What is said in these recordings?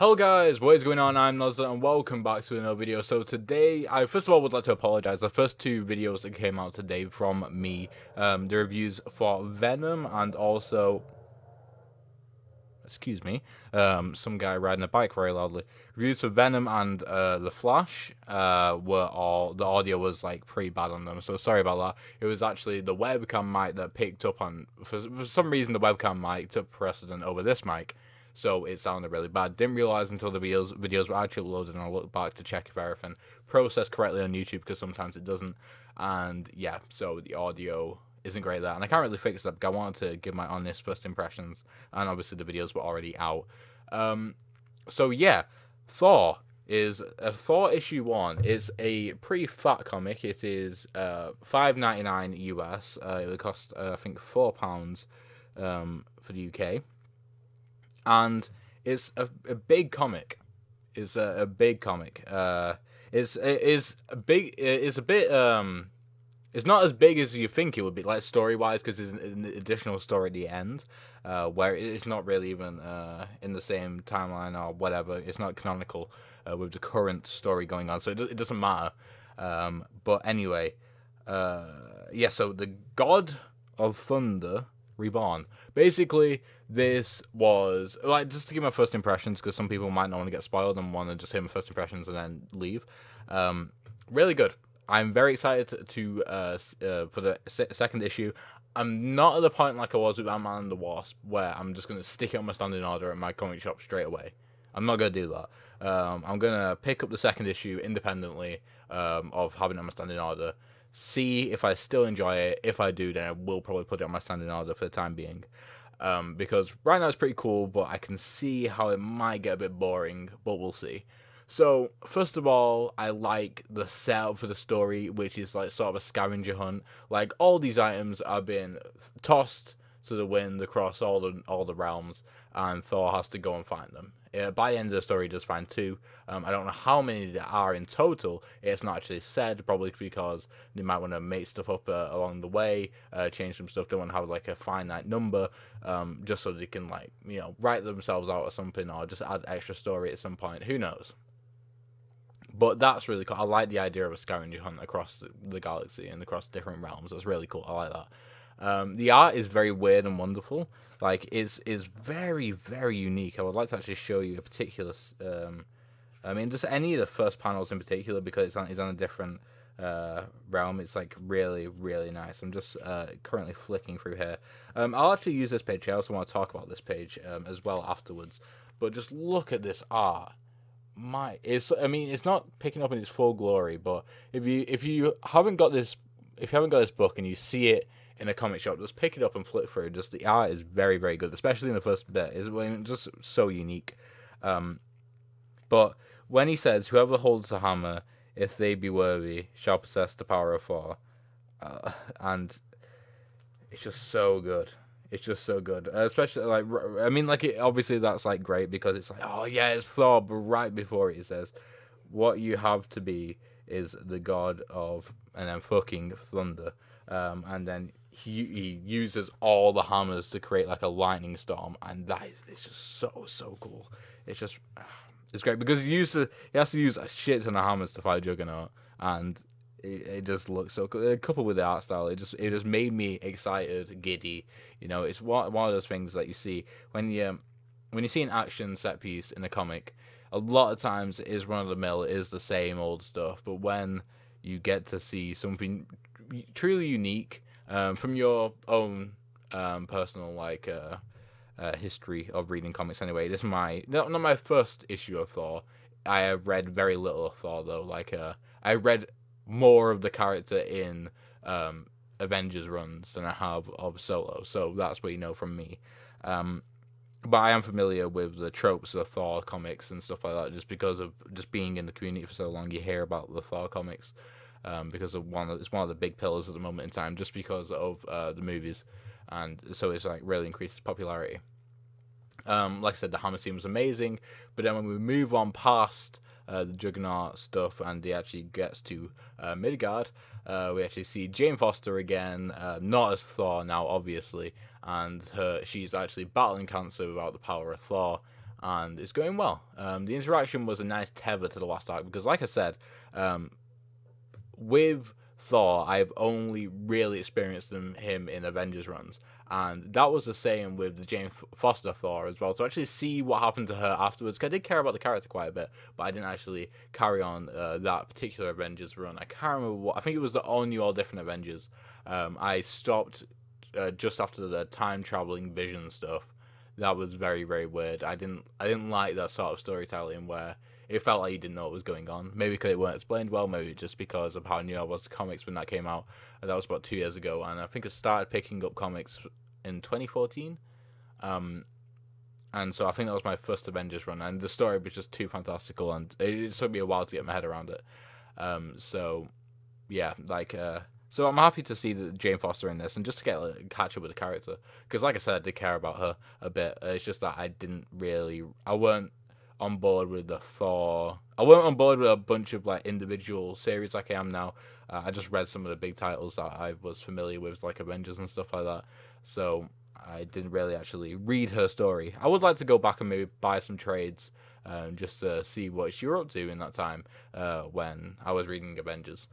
Hello guys, what is going on? I'm Nozza and welcome back to another video. So today, I first of all would like to apologize. The first two videos that came out today from me, the reviews for Venom and also, excuse me, some guy riding a bike very loudly. Reviews for Venom and The Flash were all, the audio was like pretty bad on them, so sorry about that. It was actually the webcam mic that picked up on, for some reason the webcam mic took precedent over this mic. So it sounded really bad. Didn't realize until the videos were actually uploaded, and I looked back to check if everything processed correctly on YouTube, because sometimes it doesn't. And yeah, so the audio isn't great there, and I can't really fix that. But I wanted to give my honest first impressions, and obviously the videos were already out. So yeah, Thor is Thor issue 1 is a pretty fat comic. It is $5.99 US. It would cost I think £4 for the UK. And it's a big comic. It's a big comic. It's a big. It's a bit. It's not as big as you think it would be, like story wise, because there's an additional story at the end, where it's not really even in the same timeline or whatever. It's not canonical with the current story going on, so it doesn't matter. But anyway, yeah. So the God of Thunder Reborn. Basically, this was like, just to give my first impressions, because some people might not want to get spoiled and want to just hear my first impressions and then leave. Really good. I'm very excited to for the second issue. I'm not at the point like I was with Ant-Man and the Wasp, where I'm just gonna stick it on my standing order at my comic shop straight away. I'm not gonna do that. I'm gonna pick up the second issue independently of having it on my standing order. See if I still enjoy it. If I do, then I will probably put it on my standing order for the time being. Because right now it's pretty cool, but I can see how it might get a bit boring, but we'll see. So, first of all, I like the setup for the story, which is like sort of a scavenger hunt. Like, all these items are being tossed to the wind across all the realms, and Thor has to go and find them. By the end of the story, he does find two. I don't know how many there are in total. It's not actually said, probably because they might want to make stuff up along the way, change some stuff. Don't want to have like a finite number, just so they can, like, write themselves out or something, or just add extra story at some point. Who knows? But that's really cool. I like the idea of a scavenger hunt across the galaxy and across different realms. That's really cool. I like that. The art is very weird and wonderful. Like, is very, very unique. I would like to actually show you a particular. I mean, just any of the first panels in particular, because it's on a different realm. It's like really, really nice. I'm just currently flicking through here. I'll actually use this page. I also want to talk about this page as well afterwards. But just look at this art. I mean, it's not picking up in its full glory, but if you haven't got this book and you see it in a comic shop, just pick it up and flip through. Just the art is very, very good, especially in the first bit. It's just so unique. But when he says, "Whoever holds the hammer, if they be worthy, shall possess the power of Thor," and it's just so good. It's just so good, especially like, I mean, like, obviously that's like great because it's like, oh yeah, it's Thor, but right before it, he says, "What you have to be is the god of," and then fucking thunder, and then he uses all the hammers to create like a lightning storm, and it's just so cool. It's just it's great because he has to use a shit ton of hammers to fight Juggernaut, and it just looks so cool. Coupled with the art style, it just made me excited, giddy. It's one of those things that you see when you see an action set piece in a comic. A lot of times it is run of the mill, it is the same old stuff. But when you get to see something truly unique from your own personal history of reading comics, anyway, this is not my first issue of Thor. I have read very little of Thor though. Like I read more of the character in Avengers runs than I have of Solo, so that's what you know from me. But I am familiar with the tropes of Thor comics and stuff like that, just because of just being in the community for so long. You hear about the Thor comics because of it's one of the big pillars at the moment in time, just because of the movies, and so it's like really increased popularity. Like I said, the Hammer team was amazing, but then when we move on past the Juggernaut stuff and he actually gets to Midgard, we actually see Jane Foster again, not as Thor now, obviously, and she's actually battling cancer without the power of Thor, and it's going well. The interaction was a nice tether to the last arc because, like I said, with Thor, I've only really experienced him in Avengers runs, and that was the same with the Jane Foster Thor as well. So actually see what happened to her afterwards, because I did care about the character quite a bit, but I didn't actually carry on that particular Avengers run. I can't remember what. I think it was the All New, All Different Avengers. I stopped just after the time traveling Vision stuff. That was very, very weird. I didn't like that sort of storytelling where it felt like you didn't know what was going on. Maybe because it weren't explained well, maybe just because of how new I was to comics when that came out. That was about 2 years ago, and I think I started picking up comics in 2014. And so I think that was my first Avengers run, and the story was just too fantastical, and it took me a while to get my head around it. So yeah, so I'm happy to see that Jane Foster in this, and just to get catch up with the character, because like I said, I did care about her a bit. It's just that I weren't on board with the Thor. I weren't on board with a bunch of like individual series like I am now. I just read some of the big titles that I was familiar with, like Avengers and stuff like that. So I didn't really actually read her story. I would like to go back and maybe buy some trades, just to see what she were up to in that time when I was reading Avengers.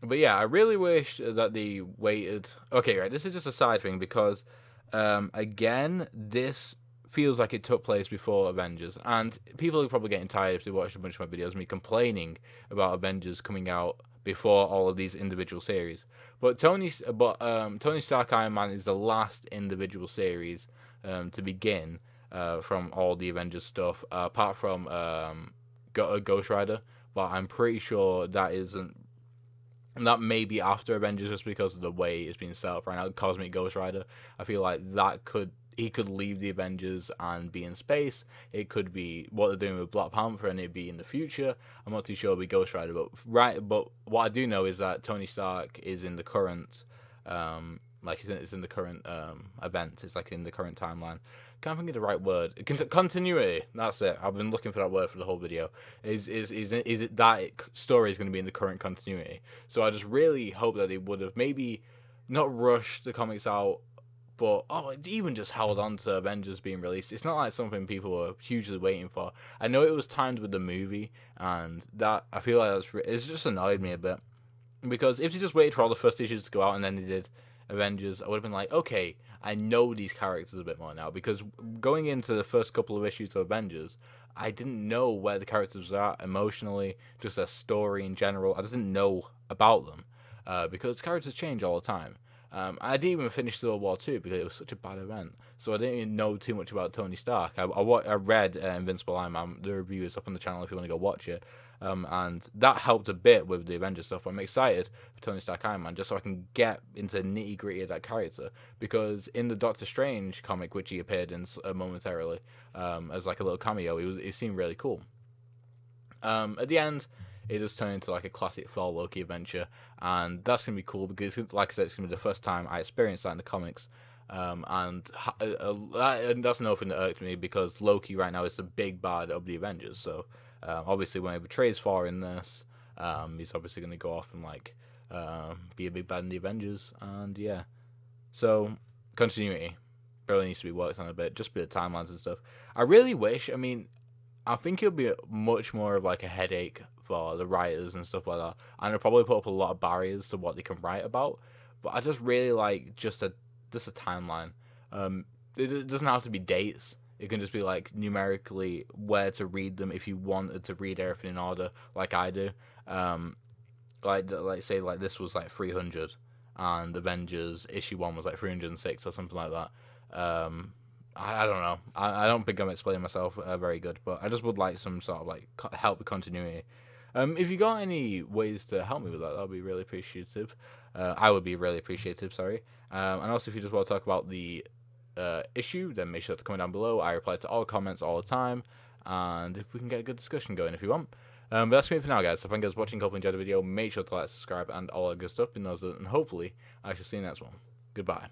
But yeah, I really wish that they waited. Okay, right, this is just a side thing because, again, this feels like it took place before Avengers, and people are probably getting tired if they watch a bunch of my videos, me complaining about Avengers coming out before all of these individual series. But Tony Stark Iron Man is the last individual series to begin from all the Avengers stuff, apart from Ghost Rider. But I'm pretty sure that isn't. And that may be after Avengers just because of the way it's been set up right now. Cosmic Ghost Rider. I feel like he could leave the Avengers and be in space. It could be what they're doing with Black Panther, and it'd be in the future. I'm not too sure it'll be Ghost Rider, but what I do know is that Tony Stark is in the current, it's in the current event. It's like in the current timeline. Can't think of the right word. Continuity. That's it. I've been looking for that word for the whole video. Is it that story is going to be in the current continuity? So I just really hope that they would have maybe not rushed the comics out, but even just held on to Avengers being released. It's not like something people were hugely waiting for. I know it was timed with the movie, and that I feel like it's just annoyed me a bit, because if they just waited for all the first issues to go out and then they did Avengers, I would have been like, okay, I know these characters a bit more now, because going into the first couple of issues of Avengers, I didn't know where the characters were at emotionally, just their story in general. I just didn't know about them, because characters change all the time. I didn't even finish Civil War 2 because it was such a bad event, so I didn't even know too much about Tony Stark. I read Invincible Iron Man. The review is up on the channel if you want to go watch it, and that helped a bit with the Avengers stuff. I'm excited for Tony Stark Iron Man just so I can get into the nitty gritty of that character, because in the Doctor Strange comic, which he appeared in momentarily as like a little cameo, he seemed really cool. At the end, it does turn into like a classic Thor Loki adventure, and that's gonna be cool because, like I said, it's gonna be the first time I experienced that in the comics, and that's another thing that irked me, because Loki right now is the big bad of the Avengers. So obviously, when he betrays Thor in this, he's obviously gonna go off and like be a big bad in the Avengers, and yeah. So continuity really needs to be worked on a bit, just with the timelines and stuff. I really wish. I think it'll be much more of like a headache for the writers and stuff like that, and it'll probably put up a lot of barriers to what they can write about. But I just really like just a timeline. It doesn't have to be dates. It can just be like numerically where to read them if you wanted to read everything in order, like I do. Like say like this was like 300, and Avengers issue 1 was like 306 or something like that. I don't know. I don't think I'm explaining myself very good, but I just would like some sort of like help with continuity. If you got any ways to help me with that, that'd be really appreciative. I would be really appreciative, sorry. And also, if you just want to talk about the issue, then make sure to comment down below. I reply to all comments all the time, and if we can get a good discussion going if you want. But that's me for now, guys. So thank you guys for watching. Hopefully you enjoyed the video. Make sure to like, subscribe, and all that good stuff. And hopefully I shall see you in the next one. Goodbye.